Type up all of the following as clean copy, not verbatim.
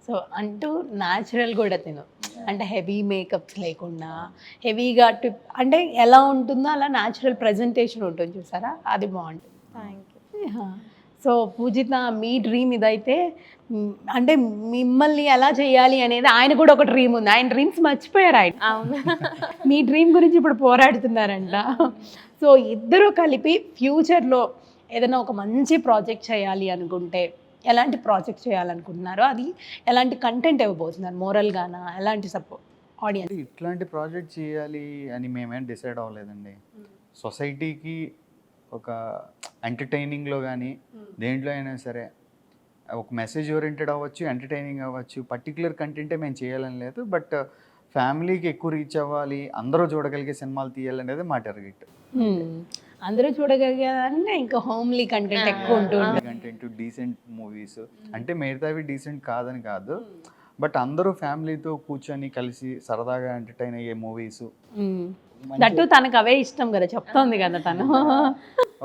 So అంటూ natural కూడా తిను, అంటే హెవీ మేకప్స్ లేకుండా హెవీగా టిప్ అంటే ఎలా ఉంటుందో అలా న్యాచురల్ ప్రజెంటేషన్ ఉంటుంది చూసారా, అది బాగుంటుంది. Thank you. సో పూజిత మీ డ్రీమ్ ఇదైతే అంటే మిమ్మల్ని ఎలా చేయాలి అనేది ఆయన కూడా ఒక డ్రీమ్ ఉంది, ఆయన డ్రీమ్స్ మర్చిపోయారు ఆయన. అవును. మీ డ్రీమ్ గురించి ఇప్పుడు పోరాడుతున్నారంట. సో ఇద్దరు కలిపి ఫ్యూచర్లో ఏదైనా ఒక మంచి ప్రాజెక్ట్ చేయాలి అనుకుంటే ఎలాంటి ప్రాజెక్ట్ చేయాలనుకుంటున్నారో, అది ఎలాంటి కంటెంట్ ఇవ్వబోతున్నారు, మోరల్గానా, ఎలాంటి సపోర్ట్ ఆడియన్స్? ఇట్లాంటి ప్రాజెక్ట్ చేయాలి అని మేమేం డిసైడ్ అవ్వలేదండి. సొసైటీకి ఒక ఎంటర్టైనింగ్లో కానీ దేంట్లో అయినా సరే ఒక మెసేజ్ ఓరియంటెడ్ అవ్వచ్చు, ఎంటర్టైనింగ్ అవ్వచ్చు, పర్టికులర్ కంటెంటే మేము చేయాలని లేదు. బట్ ఫ్యామిలీకి ఎక్కువ రీచ్ అవ్వాలి, అందరూ చూడగలిగే సినిమాలు తీయాలనేది మా టార్గెట్. అందరూ చూడగలిగేదంటే ఇంకా హోమ్లీ కంటెంట్ ఎక్కువ ఉంటుంది. కంటెంట్ డీసెంట్ మూవీస్ అంటే మిగతావి డీసెంట్ కాదని కాదు, బట్ అందరూ ఫ్యామిలీతో కూర్చొని కలిసి సరదాగా ఎంటర్టైన్ అయ్యే మూవీస్. దట్టు తనకు అవే ఇష్టం కదా, చెప్తోంది కదా తను.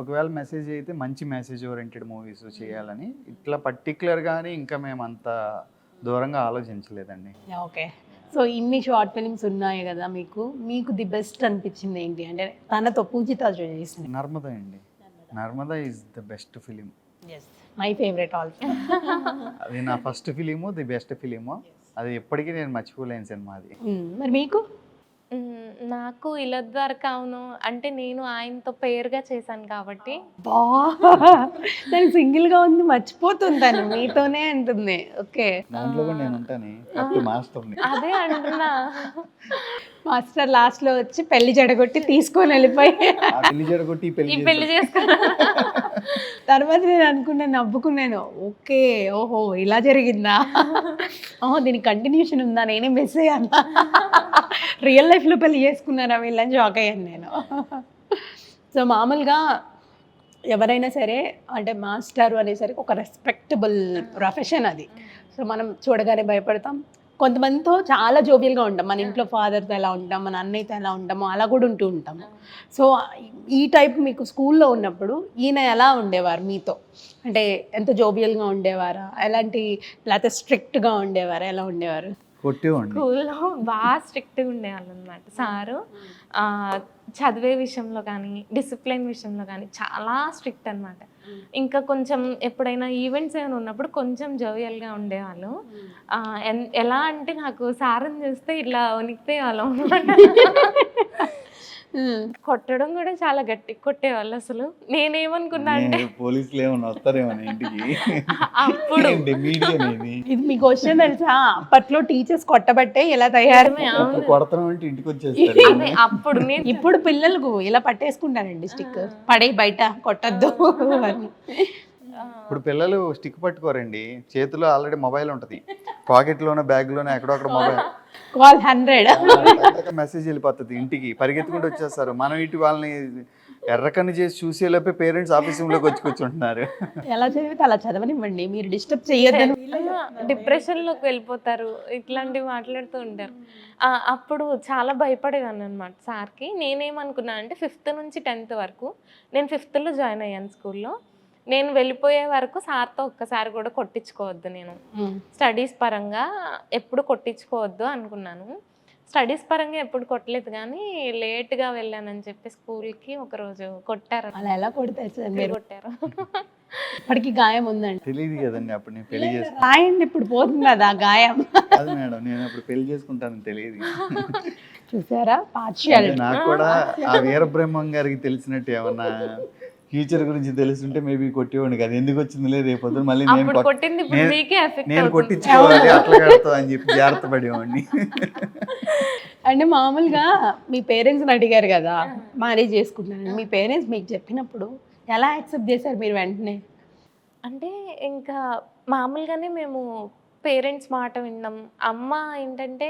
ఒకవేళ మెసేజ్ అయితే మంచి మెసేజ్ ఓరియంటెడ్ మూవీస్ చేయాలని, ఇట్లా పర్టికులర్గానే ఇంకా మేము అంత దూరంగా ఆలోచించలేదండి. ఓకే. సో ఇన్ని షార్ట్ ఫిలిమ్స్ ఉన్నాయి కదా, మీకు ది బెస్ట్ అనిపించింది ఏంటి అంటే తనతో పూజిత చేసింది? నర్మదా అండి. Narmada is the best film. My favourite also. అది నా first film, the best film. అది ఎప్పటికీ నేను మర్చిపోలేని సినిమా అది. మరి మీకు? నాకు ఇలా ద్వారకా అవును అంటే నేను ఆయనతో పేరుగా చేశాను కాబట్టి. తను సింగిల్ గా ఉంది, మర్చిపోతుంది తను, మీతోనే అంటుంది. ఓకే. దాంట్లో కూడా నేను ఉంటాను మాస్టర్ని. అదే అంటున్నా, మాస్టర్ లాస్ట్ లో వచ్చి పెళ్లి జడగొట్టి తీసుకొని వెళ్ళిపోయి పెళ్లి జరగొట్టి పెళ్లి చేసుకున్నా. తర్వాత నేను అనుకున్నాను, నవ్వుకున్నాను. ఓకే, ఓహో ఇలా జరిగిందా, ఓహో దీనికి కంటిన్యూషన్ ఉందా, నేనే మిస్ అయ్యాను, రియల్ లైఫ్లో పెళ్లి చేసుకున్నారా వీళ్ళని షాక్ అయ్యాను నేను. సో మామూలుగా ఎవరైనా సరే అంటే మాస్టర్ అనేసరికి ఒక రెస్పెక్టబుల్ ప్రొఫెషన్ అది. సో మనం చూడగానే భయపడతాం. కొంతమందితో చాలా జోబియల్గా ఉంటాం, మన ఇంట్లో ఫాదర్తో ఎలా ఉంటాం, మన అన్నయ్యతో ఎలా ఉంటామో అలా కూడా ఉంటూ ఉంటాము. సో ఈ టైప్ మీకు స్కూల్లో ఉన్నప్పుడు ఈయన ఎలా ఉండేవారు మీతో, అంటే ఎంత జోబియల్గా ఉండేవారా, ఎలాంటి, లేకపోతే స్ట్రిక్ట్గా ఉండేవారా, ఎలా ఉండేవారు? స్కూల్లో బాగా స్ట్రిక్ట్గా ఉండేవాళ్ళు అనమాట సారు. చదివే విషయంలో కానీ డిసిప్లిన్ విషయంలో కానీ చాలా స్ట్రిక్ట్ అనమాట. ఇంకా కొంచెం ఎప్పుడైనా ఈవెంట్స్ ఏమైనా ఉన్నప్పుడు కొంచెం జోవియల్గా ఉండేవాళ్ళు. ఎలా అంటే నాకు సార్ని చూస్తే ఇట్లా వణికిపోయేవాళ్ళం అనమాట. కొట్టడం కూడా చాలా గట్టి కొట్టేవాళ్ళు. అసలు నేనేమనుకున్నా అంటే పోలీసులు ఏమన్నా వస్తారేమో ఇంటికి అప్పుడు. ఇది మీకు క్వశ్చన్ తెలుసా, అప్పట్లో టీచర్స్ కొట్టబట్టే ఇలా తయారు, ఇంటికి వచ్చేస్తారు. అప్పుడు ఇప్పుడు పిల్లలకు ఇలా పట్టేసుకుంటారండి స్టిక్, పడే బయట కొట్టద్దు అని. ఇప్పుడు పిల్లలు స్టిక్ పట్టుకోరండి, చేతిలో ఆల్రెడీ మొబైల్ ఉంటుంది, పాకెట్లోనే బ్యాగ్లోనే ఎక్కడొక్కడ మొబైల్, కాల్ 100 మెసేజ్ వెళ్ళిపోతుంది ఇంటికి, పరిగెత్తుకుంటూ వచ్చేస్తారు. మనం ఇటు వాళ్ళని ఎర్రకన్ను చేసి చూసేలోపే పేరెంట్స్ ఆఫీస్ రూమ్లోకి వచ్చి కూర్చుంటున్నారు. ఎలా చదివితే అలా చదవనివ్వండి, మీరు డిస్టర్బ్ చేయొద్దని. డిప్రెషన్లోకి వెళ్ళిపోతారు, ఇట్లాంటివి మాట్లాడుతూ ఉంటారు. అప్పుడు చాలా భయపడేదాన్ని అనమాట సార్కి. నేనేమనుకున్నా అంటే 5th నుంచి 10th వరకు, నేను 5thలో జాయిన్ అయ్యాను స్కూల్లో. నేను వెళ్ళిపోయే వరకు సార్తో ఒక్కసారి కూడా కొట్టించుకోవద్దు, నేను స్టడీస్ పరంగా ఎప్పుడు కొట్టించుకోవద్దు అనుకున్నాను. స్టడీస్ పరంగా ఎప్పుడు కొట్టలేదు, కానీ లేట్గా వెళ్ళానని చెప్పి స్కూల్కి ఒకరోజు కొట్టారు. అలా ఎలా కొడతారు మీరు? కొట్టారు. ఇప్పటికి గాయం ఉందండి. తెలియదు కదండి అప్పుడు నేను పెళ్లి చేసుకుంటాను. రాయండి, ఇప్పుడు పోతుంది కదా గాయం. కాదు మేడం, నేను అప్పుడు పెళ్లి చేసుకుంటానని తెలియదు. చూసారా పార్షియాలిటీ. నాకు కూడా ఆ వీరబ్రహ్మం గారికి తెలిసినట్టు ఏమన్నా ఫ్యూచర్ గురించి తెలుసుంటే మేబీ కొట్టేవాడిని కాదు. ఎందుకు వచ్చింది లేదు, రేపు పొద్దున మళ్ళీ నేను కొట్టించుకోవాలి అట్లా కడతా అని చెప్పి జాగ్రత్త పడేవాడిని. అంటే మామూలుగా మీ పేరెంట్స్ని అడిగారు కదా మ్యారేజ్ చేసుకుంటున్నాను, మీ పేరెంట్స్ మీకు చెప్పినప్పుడు ఎలా యాక్సెప్ట్ చేశారు మీరు వెంటనే? అంటే ఇంకా మామూలుగానే మేము పేరెంట్స్ మాట విన్నాం. అమ్మ ఏంటంటే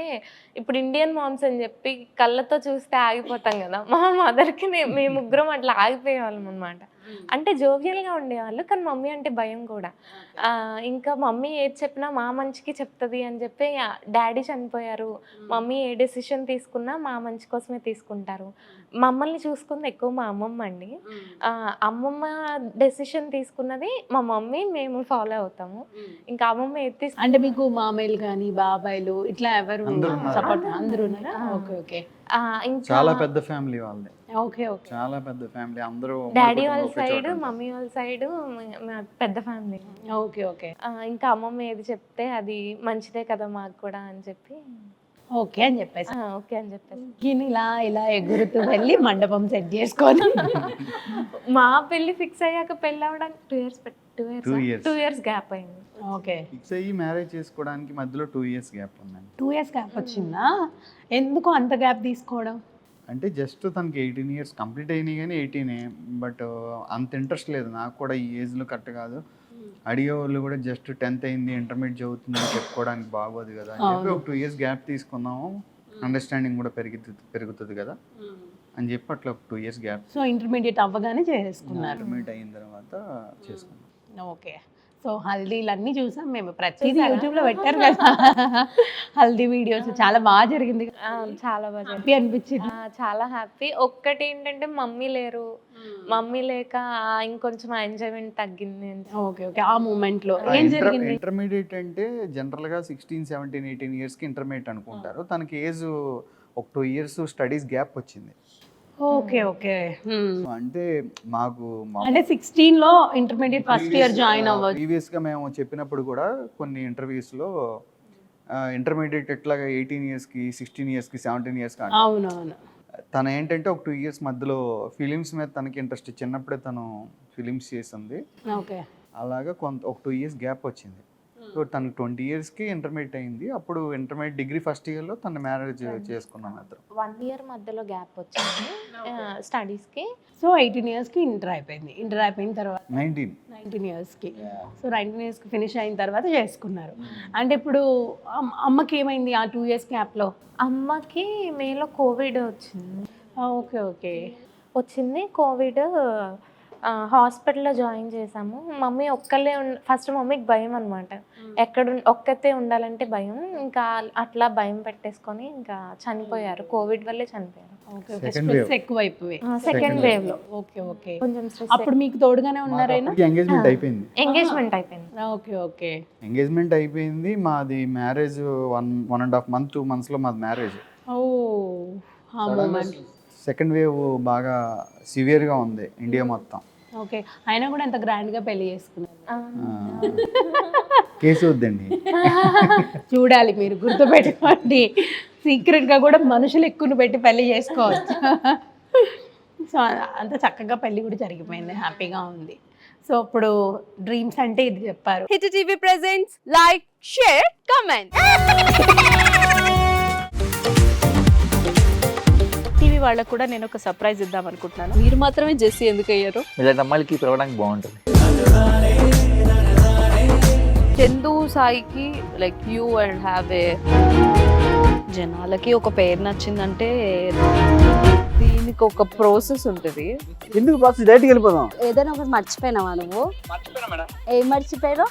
ఇప్పుడు ఇండియన్ మామ్స్ అని చెప్పి కళ్ళతో చూస్తే ఆగిపోతాం కదా, మా మదర్కి మేము ముగ్గురం అట్లా ఆగిపోయేవాళ్ళం అనమాట. అంటే జోవియల్గా ఉండేవాళ్ళు, కానీ మమ్మీ అంటే భయం కూడా. ఇంకా మమ్మీ ఏది చెప్పినా మా మంచికి చెప్తుంది అని చెప్పి, డాడీ చనిపోయారు, మమ్మీ ఏ డెసిషన్ తీసుకున్నా మా మంచి కోసమే తీసుకుంటారు. మమ్మల్ని చూసుకుంది ఎక్కువ మా అమ్మమ్మ అండి. అమ్మమ్మ డెసిషన్ తీసుకున్నది మా మమ్మీ, మేము ఫాలో అవుతాము. ఇంకా అమ్మమ్మ ఏది అంటే మీకు మామయ్యలు కానీ బాబాయ్లు ఇట్లా ఎవరు అందరూ ఉన్నారు. సపోర్ట్ అందరూ ఉన్నారా? ఓకే ఓకే ఇంకా చాలా పెద్ద ఫ్యామిలీ వాళ్ళది, ఓకే ఓకే చాలా పెద్ద ఫ్యామిలీ. అందరూ డాడీ వాళ్ళ సైడ్, మమ్మీ వాళ్ళ సైడ్ పెద్ద ఫ్యామిలీ. ఓకే ఓకే ఇంకా అమ్మమ్మ ఏది చెప్తే అది మంచిదే కదా మాకు కూడా అని చెప్పి ఓకే అని చెప్పేసి ఓకే అని చెప్పేసి ఈయన ఇలా ఇలా ఎగురుతూ వెళ్ళి మండపం సెట్ చేసుకొని మా పెళ్లి ఫిక్స్ అయ్యాక పెళ్ళి అవ్వడానికి 2 years. ఇయర్స్ గ్యాప్ అయింది. ఓకే ఫిక్స్ అయ్యి మ్యారేజ్ చేసుకోవడానికి మధ్యలో 2 years గ్యాప్ ఉందండి. 2 years గ్యాప్ వచ్చిందా? ఎందుకు అంత గ్యాప్ తీసుకోవడం? అంటే జస్ట్ తనకి 18 years కంప్లీట్ అయినాయి కానీ 18, బట్ అంత ఇంట్రెస్ట్ లేదు. నాకు కూడా ఈ ఏజ్లో కరెక్ట్ కాదు. అడిగే వాళ్ళు కూడా జస్ట్ 10th అయింది, ఇంటర్మీడియట్ చదువుతుంది అని చెప్పుకోవడానికి బాగోదు కదా అని చెప్పి ఒక 2 years గ్యాప్ తీసుకున్నాము. అండర్స్టాండింగ్ కూడా పెరుగుతుంది కదా అని చెప్పి అట్లా ఒక 2 years గ్యాప్. సో ఇంటర్మీడియట్ అవ్వగానే చేసుకున్నారు. ఇంటర్మీడియట్ అయిన తర్వాత చేసుకున్నాం. ఓకే. సో హల్దీలు అన్నీ చూసాం మేము, ప్రతిదీ యూట్యూబ్లో పెట్టారు కదా హల్దీ వీడియోస్. చాలా బాగా జరిగింది, చాలా బాగా హ్యాపీ అనిపించింది. చాలా హ్యాపీ. ఒక్కటి ఏంటంటే మమ్మీ లేరు, మమ్మీ లేక ఇంకొంచెం ఎంజాయ్మెంట్ తగ్గింది. Okay okay. ఆ మూమెంట్ లో ఏం జరిగింది? ఇంటర్మీడియట్ అంటే జనరల్ గా 16, 17, 18 years కి ఇంటర్మీడియట్ అనుకుంటారు. తనకి ఏజ్ ఒక 2 years స్టడీస్ గ్యాప్ వచ్చింది. Okay okay. అంటే మాకు అంటే 16 లో ఇంటర్మీడియట్ ఫస్ట్ ఇయర్ జాయిన్ అవ్వచ్చు. ప్రీవియస్ గా మేము చెప్పినప్పుడు కూడా కొన్ని ఇంటర్వ్యూస్ లో ఇంటర్మీడియట్ ఎట్లాగా 18 years కి, 16 years కి, 17 years కి. అవునవును. తను ఏంటంటే ఒక 2 years మధ్యలో ఫిలిమ్స్ మీద తనకి ఇంట్రెస్ట్, చిన్నప్పుడే తను ఫిలిమ్స్ చేసింది. ఓకే. అలాగా ఒక 2 years గ్యాప్ వచ్చింది. సో తనకు 20 years కి ఇంటర్మీడియట్ అయింది. అప్పుడు ఇంటర్మీడియట్ డిగ్రీ ఫస్ట్ ఇయర్లో తను మ్యారేజ్ చేసుకున్నాం ఇద్దరు. 1 year మధ్యలో గ్యాప్ వచ్చింది స్టడీస్కి. సో 18 years కి ఇంటర్ అయిపోయింది. ఇంటర్ అయిపోయిన తర్వాత 19 years కి. సో 19 years కి ఫినిష్ అయిన తర్వాత చేసుకున్నారు. అంటే ఇప్పుడు అమ్మకి ఏమైంది ఆ 2 years గ్యాప్లో? అమ్మకి మేలో కోవిడ్ వచ్చింది. Okay okay. వచ్చింది కోవిడ్. హాస్పిటల్లో జాయిన్ చేసాము. మమ్మీ ఒక్కళ్ళే ఫస్ట్ మమ్మీకి భయం అనమాట, ఒక్కతే ఉండాలంటే భయం. ఇంకా అట్లా భయం పెట్టేసుకొని ఇంకా చనిపోయారు, కోవిడ్ వల్లే చనిపోయారు. ఎక్కువైపోయి సెకండ్ వేవ్ లో. Okay okay. కొంచెం అప్పుడు మీకు తోడుగానే ఉన్నారైనా? ఎంగేజ్మెంట్ అయిపోయింది. ఎంగేజ్మెంట్ అయిపోయింది. Okay okay. ఎంగేజ్మెంట్ అయిపోయింది. మాది మ్యారేజ్ 1.5 month, 2 months లో మాది మ్యారేజ్. సెకండ్ వేవ్ బాగా సివియర్గా ఉంది ఇండియా మొత్తం. ఓకే. అయినా కూడా ఎంత గ్రాండ్ గా పెళ్లి చేసుకున్నారు. కేసు వద్దండి, చూడాలి, మీరు గుర్తుపెట్టుకోండి. సీక్రెట్ గా కూడా మనుషులు ఎక్కువ పెట్టి పెళ్లి చేసుకోవచ్చు. సో అంత చక్కగా పెళ్లి కూడా జరిగిపోయింది, హ్యాపీగా ఉంది. సో ఇప్పుడు డ్రీమ్స్ అంటే ఇది చెప్పారు. Hit TV presents like, share, comment. TV వాళ్ళకు కూడా నేను ఒక సర్ప్రైజ్ ఇద్దాం అనుకుంటున్నాను. మీరు మాత్రమే జెస్సీ ఎందుకు అయ్యారు? ఇలాంటి అమ్మాయిలకి పిలవడానికి బాగుంటుంది. చందు సాయికి like you and have a, జనాలకి ఒక పేరు నచ్చిందంటే దీనికి ఒక ప్రాసెస్ ఉంటుంది. ఎందుకు బాక్స్ డైరెక్ట్కి వెళ్ళిపోదాం. ఏదైనా ఒకటి మర్చిపోయినావా నువ్వు? ఏం మర్చిపోయావు?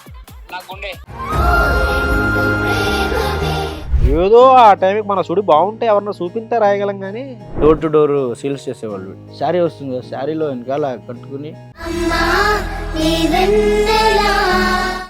ఏదో ఆ టైంకి మన సుడి బాగుంటే ఎవరన్నా చూపిస్తే రాయగలం కానీ డోర్ టు డోర్ సేల్స్ చేసేవాళ్ళు. శారీ వస్తుంది కదా, శారీలో వెనకాల కట్టుకుని